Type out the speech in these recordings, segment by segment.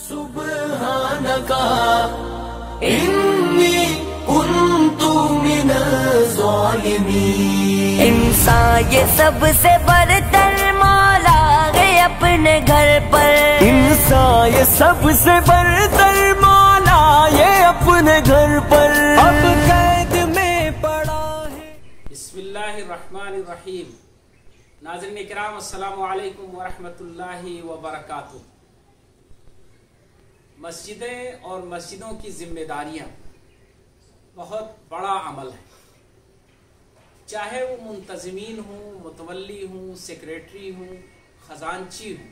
سبحانکا انی کنت من الظالمین۔ انسان یہ سب سے برتر مولا ہے اپنے گھر پر، انسان یہ سب سے برتر مولا یہ اپنے گھر پر اب قید میں پڑا ہے۔ بسم اللہ الرحمن الرحیم۔ ناظرین کرام السلام علیکم ورحمۃ اللہ وبرکاتہ۔ مسجدیں اور مسجدوں کی ذمہ داریاں بہت بڑا عمل ہے، چاہے وہ منتظمین ہوں، متولی ہوں، سیکریٹری ہوں، خزانچی ہوں،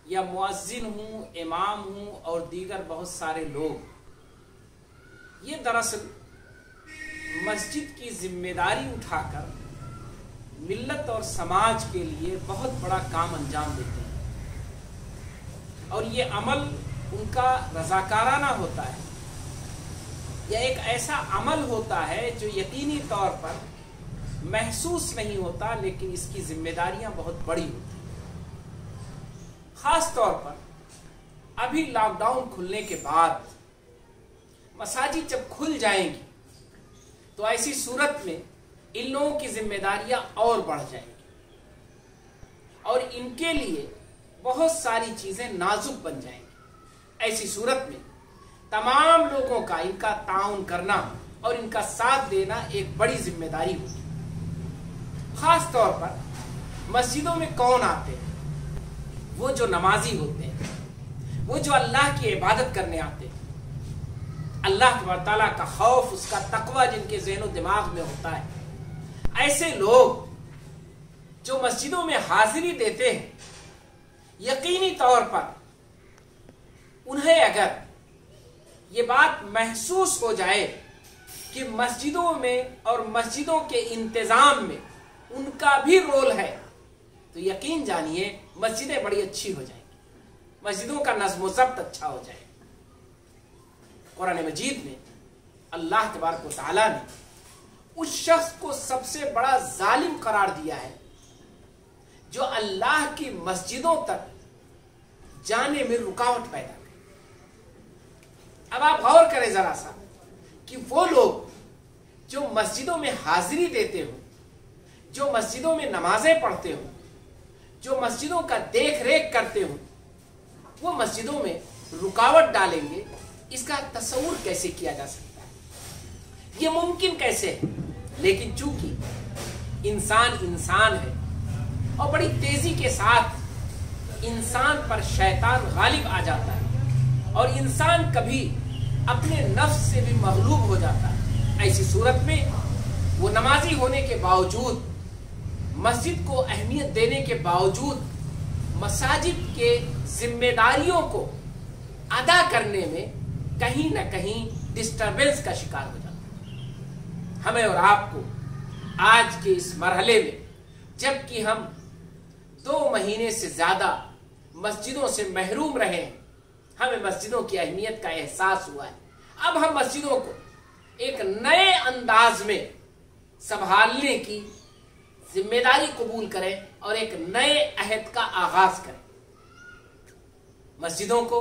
یا مؤذن ہوں، امام ہوں اور دیگر بہت سارے لوگ، یہ دراصل مسجد کی ذمہ داری اٹھا کر ملت اور سماج کے لیے بہت بڑا کام انجام دیتے ہیں، اور یہ عمل ان کا رضاکارانہ ہوتا ہے، یا ایک ایسا عمل ہوتا ہے جو یقینی طور پر محسوس نہیں ہوتا لیکن اس کی ذمہ داریاں بہت بڑی ہوتی ہیں۔ خاص طور پر ابھی لاک ڈاؤن کھلنے کے بعد مساجد جب کھل جائیں گی تو ایسی صورت میں ان لوگوں کی ذمہ داریاں اور بڑھ جائیں گی، اور ان کے لیے بہت ساری چیزیں نازک بن جائیں گی۔ ایسی صورت میں تمام لوگوں کا ان کا تعاون کرنا اور ان کا ساتھ دینا ایک بڑی ذمہ داری ہوگی۔ خاص طور پر مسجدوں میں کون آتے ہیں؟ وہ جو نمازی ہوتے ہیں، وہ جو اللہ کی عبادت کرنے آتے ہیں، اللہ تعالیٰ کا خوف، اس کا تقوی جن کے ذہن و دماغ میں ہوتا ہے۔ ایسے لوگ جو مسجدوں میں حاضری دیتے ہیں، یقینی طور پر انہیں اگر یہ بات محسوس ہو جائے کہ مسجدوں میں اور مسجدوں کے انتظام میں ان کا بھی رول ہے، تو یقین جانیے مسجدیں بڑی اچھی ہو جائیں گی، مسجدوں کا نظم و ضبط اچھا ہو جائے گا۔ قرآن مجید میں اللہ تبارک و تعالیٰ نے اس شخص کو سب سے بڑا ظالم قرار دیا ہے جو اللہ کی مسجدوں تک جانے میں رکاوٹ پیدا کرے۔ اب آپ غور کریں ذرا سا کہ وہ لوگ جو مسجدوں میں حاضری دیتے ہوں، جو مسجدوں میں نمازیں پڑھتے ہوں، جو مسجدوں کا دیکھ ریکھ کرتے ہوں، وہ مسجدوں میں رکاوٹ ڈالیں گے، اس کا تصور کیسے کیا جا سکتا ہے؟ یہ ممکن کیسے ہے؟ لیکن چونکہ انسان ہے اور بڑی تیزی کے ساتھ انسان پر شیطان غالب آ جاتا ہے، اور انسان کبھی اپنے نفس سے بھی مغلوب ہو جاتا ہے، ایسی صورت میں وہ نمازی ہونے کے باوجود، مسجد کو اہمیت دینے کے باوجود، مساجد کے ذمہ داریوں کو ادا کرنے میں کہیں نہ کہیں ڈسٹربنس کا شکار ہو جاتا ہے۔ ہمیں اور آپ کو آج کے اس مرحلے میں، جبکہ ہم 2 مہینے سے زیادہ مسجدوں سے محروم رہے ہیں، ہمیں مسجدوں کی اہمیت کا احساس ہوا ہے۔ اب ہم مسجدوں کو ایک نئے انداز میں سنبھالنے کی ذمہ داری قبول کریں اور ایک نئے عہد کا آغاز کریں۔ مسجدوں کو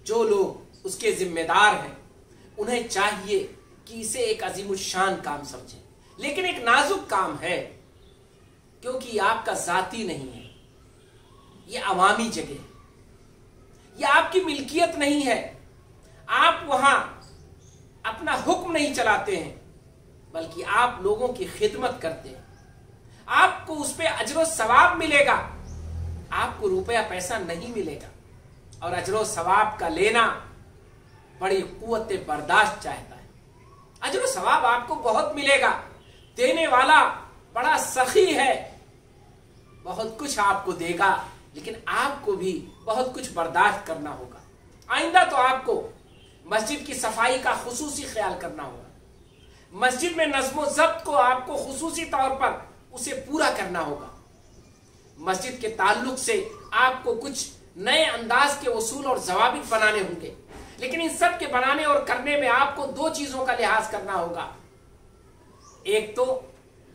جو لوگ اس کے ذمہ دار ہیں انہیں چاہیے کہ اسے ایک عظیم الشان کام سمجھیں، لیکن ایک نازک کام ہے، کیونکہ یہ آپ کا ذاتی نہیں ہے، یہ عوامی جگہ ہے، یہ آپ کی ملکیت نہیں ہے، آپ وہاں اپنا حکم نہیں چلاتے ہیں، بلکہ آپ لوگوں کی خدمت کرتے ہیں۔ آپ کو اس پہ اجر و ثواب ملے گا، آپ کو روپیہ پیسہ نہیں ملے گا، اور اجر و ثواب کا لینا بڑی قوت برداشت چاہتا ہے۔ اجر و ثواب آپ کو بہت ملے گا، دینے والا بڑا سخی ہے، بہت کچھ آپ کو دے گا، لیکن آپ کو بھی بہت کچھ برداشت کرنا ہوگا۔ آئندہ تو آپ کو مسجد کی صفائی کا خصوصی خیال کرنا ہوگا، مسجد میں نظم و ضبط کو آپ کو خصوصی طور پر اسے پورا کرنا ہوگا، مسجد کے تعلق سے آپ کو کچھ نئے انداز کے اصول اور ضوابط بنانے ہوں گے، لیکن ان سب کے بنانے اور کرنے میں آپ کو 2 چیزوں کا لحاظ کرنا ہوگا۔ ایک تو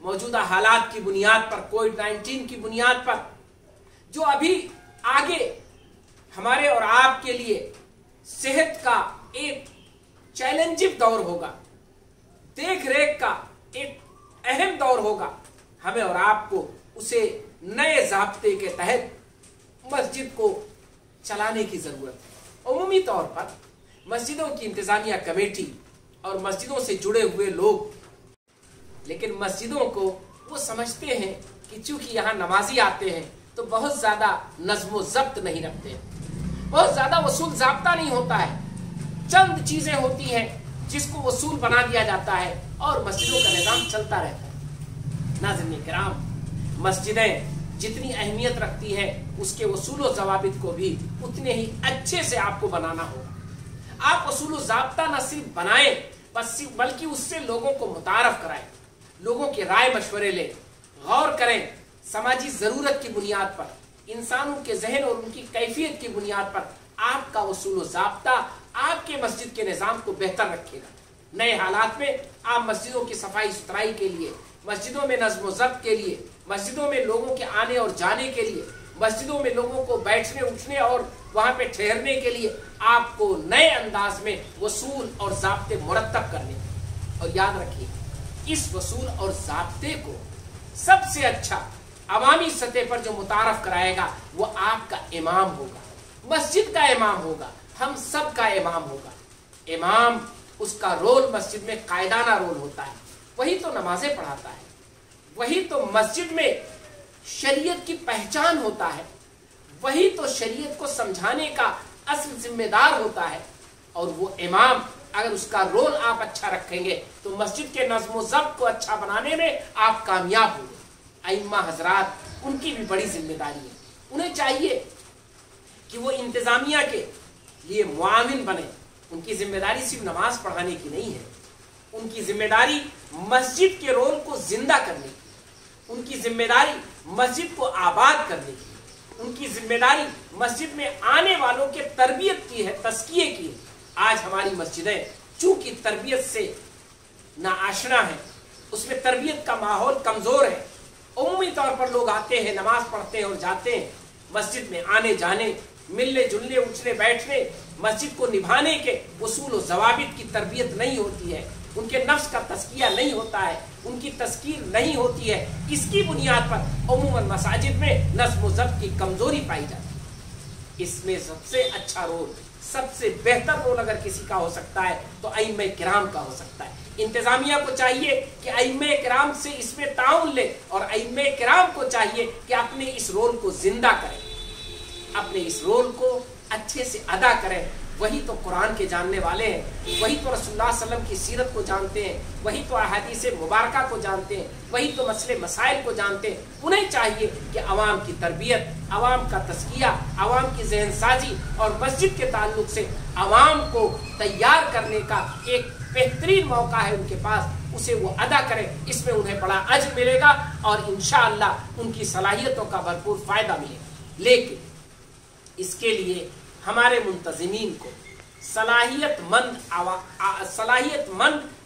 موجودہ حالات کی بنیاد پر، کووڈ 19 کی بنیاد پر، جو ابھی آگے हमारे और आपके लिए सेहत का एक चैलेंजिंग दौर होगा, देख रेख का एक अहम दौर होगा। हमें और आपको उसे नए ज़ाब्ते के तहत मस्जिद को चलाने की जरूरत है। उमूमी तौर पर मस्जिदों की इंतजामिया कमेटी और मस्जिदों से जुड़े हुए लोग, लेकिन मस्जिदों को वो समझते हैं कि चूंकि यहाँ नमाजी आते हैं तो बहुत ज्यादा नज्म ज़ब्त नहीं रखते हैं, बहुत ज्यादा वसूल ज़ाब्ता नहीं होता है, चंद चीजें होती हैं जिसको वसूल बना दिया जाता है और मस्जिदों का निजाम चलता रहता है। नाज़रीन किराम, मस्जिदें जितनी अहमियत रखती है उसके वसूल व ज़वाबित को भी उतने ही अच्छे से आपको बनाना होगा। आप वसूल व ज़ाब्ता न सिर्फ बनाएं बल्कि उससे लोगों को मुतारफ कराएं, लोगों के राय मशवरे लें, गौर करें, समाजी जरूरत की बुनियाद पर, इंसानों के जहन और उनकी कैफियत की बुनियाद पर आपका वसूल व ज़ाब्ता आपके मस्जिद के निज़ाम को बेहतर रखेगा। नए हालात में आप मस्जिदों की सफाई सुथराई के लिए, मस्जिदों में नज़्म ज़ब्त के लिए, मस्जिदों में लोगों के आने और जाने के लिए, मस्जिदों में लोगों को बैठने उठने और वहां पे ठहरने के लिए आपको नए अंदाज में वसूल और ज़ाब्ते मुरत्तब करने। और याद रखिए, इस वसूल और ज़ाब्ते को सबसे अच्छा अवामी सतह पर जो मुतारफ कराएगा वो आपका इमाम होगा, मस्जिद का इमाम होगा, हम सब का इमाम होगा। इमाम, उसका रोल मस्जिद में कायदाना रोल होता है, वही तो नमाजें पढ़ाता है, वही तो मस्जिद में शरीयत की पहचान होता है, वही तो शरीयत को समझाने का असल जिम्मेदार होता है। और वो इमाम, अगर उसका रोल आप अच्छा रखेंगे तो मस्जिद के नज़्म ज़ब्त को अच्छा बनाने में आप कामयाब होंगे। अइम्मा हजरात, उनकी भी बड़ी जिम्मेदारी है, उन्हें चाहिए कि वो इंतजामिया के लिए मुआविन बने। उनकी जिम्मेदारी सिर्फ नमाज पढ़ाने की नहीं है, उनकी जिम्मेदारी मस्जिद के रोल को जिंदा करने की, उनकी जिम्मेदारी मस्जिद को आबाद करने की, उनकी जिम्मेदारी मस्जिद में आने वालों के तरबियत की है, तस्किये की है। आज हमारी मस्जिदें चूंकि तरबियत से नाआशना है, उसमें तरबियत का माहौल कमजोर है। उम्मी तौर पर लोग आते हैं, नमाज पढ़ते हैं और जाते हैं, मस्जिद में आने जाने, मिलने जुलने, उठने बैठने, मस्जिद को निभाने के वसूल व ज़वाबित की तरबियत नहीं होती है, उनके नफ्स का तस्किया नहीं होता है, उनकी तस्कीर नहीं होती है। इसकी बुनियाद पर उमूमन मसाजिद में नज़्म ज़ब्त की कमजोरी पाई जाती है। इसमें सबसे अच्छा रोल, सबसे बेहतर रोल अगर किसी का हो सकता है तो अइम्मे किराम का हो सकता है। इंतजामिया को चाहिए कि अइम्मे किराम से इसमें ताउन ले और अइम्मे किराम को चाहिए कि अपने इस रोल को जिंदा करें, अपने इस रोल को अच्छे से अदा करें। वही तो कुरान के जानने वाले हैं, वही तो रसूलुल्लाह सल्लल्लाहु अलैहि वसल्लम की सीरत को जानते हैं, वही तो अहादीस मुबारका को जानते हैं, वही तो मसले मसाइल को जानते हैं। उन्हें चाहिए कि अवाम की तरबियत, अवाम का तस्किया, अवाम की जहन साजी और मस्जिद के ताल्लुक से अवाम को तैयार करने का एक बेहतरीन मौका है उनके पास, उसे वो अदा करें। इसमें उन्हें बड़ा अज्र मिलेगा और इंशाअल्लाह उनकी सलाहियतों का भरपूर फायदा मिलेगा। लेकिन इसके लिए हमारे मुंतज़िमीन को सलाहियतमंद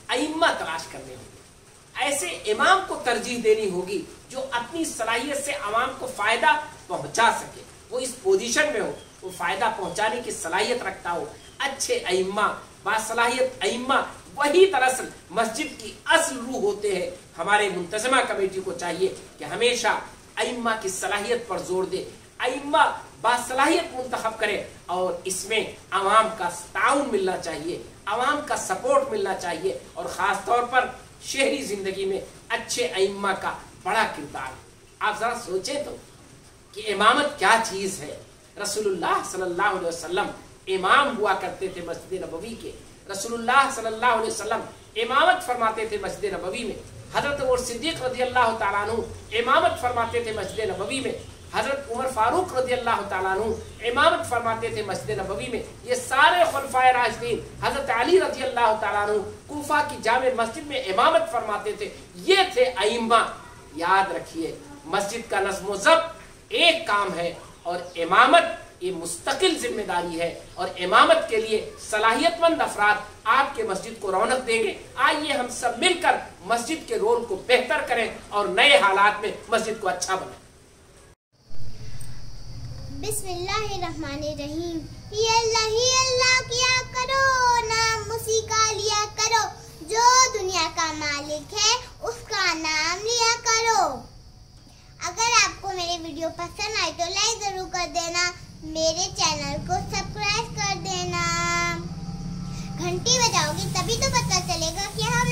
अइम्मा तलाश करने होंगे, ऐसे इमाम को तरजीह देनी होगी जो अपनी सलाहियत से अवाम को फायदा पहुंचा सके, वो इस पोजीशन में हो, वो फायदा पहुंचाने की सलाहियत रखता हो। अच्छे अइम्मा, बासलाहियत अइम्मा वही दरअसल मस्जिद की असल रूह होते हैं। हमारे मुंतज़िमा कमेटी को चाहिए कि हमेशा अइम्मा की सलाहियत पर जोर दे, अइम्मा बासलाहियत मुंतखब करे और इसमें आवाम का ताउन मिलना चाहिए, आवाम का सपोर्ट मिलना चाहिए। और ख़ास तौर पर शहरी ज़िंदगी में अच्छे अइम्मा का बड़ा किरदार है। आप ज़रा सोचें तो कि इमामत क्या चीज़ है। रसूलुल्लाह सल्लल्लाहु अलैहि वसल्लम इमाम हुआ करते थे मस्जिद नबवी के। रसूलुल्लाह सल्लल्लाहु अलैहि वसल्लम इमामत फरमाते थे मस्जिद नबवी में। हज़रत उमर सिद्दीक़ रज़ियल्लाहु तआला अन्हु इमामत फरमाते थे मस्जिद नबवी में। हज़रत उमर फारूक रज़ियल्लाहु तआला अन्हु इमामत फरमाते थे मस्जिद नबवी में। ये सारे खुलफाए राशिदीन, हज़रत अली रज़ियल्लाहु तआला अन्हु कूफा की जामे मस्जिद में इमामत फरमाते थे। ये थे अइम्मा। याद रखिए, मस्जिद का नज़्म ज़ब्त एक काम है और इमामत ये मुस्तकिल जिम्मेदारी है। और इमामत के लिए सलाहियतमंद अफराद आपके मस्जिद को रौनक देंगे। आइए हम सब मिलकर मस्जिद के रोल को बेहतर करें और नए हालात में मस्जिद को अच्छा बनाएं। بسم اللہ الرحمن الرحیم. ہی اللہ کیا کرو، نام اسی کا لیا کرو، جو دنیا کا مالک ہے اس کا نام لیا کرو. اگر آپ کو میرے ویڈیو پسند آئے تو لائک ضرور کر دینا، میرے چینل کو سبسکرائب کر دینا، گھنٹی بجاؤ گی تبھی تو پتہ چلے گا کہ ہم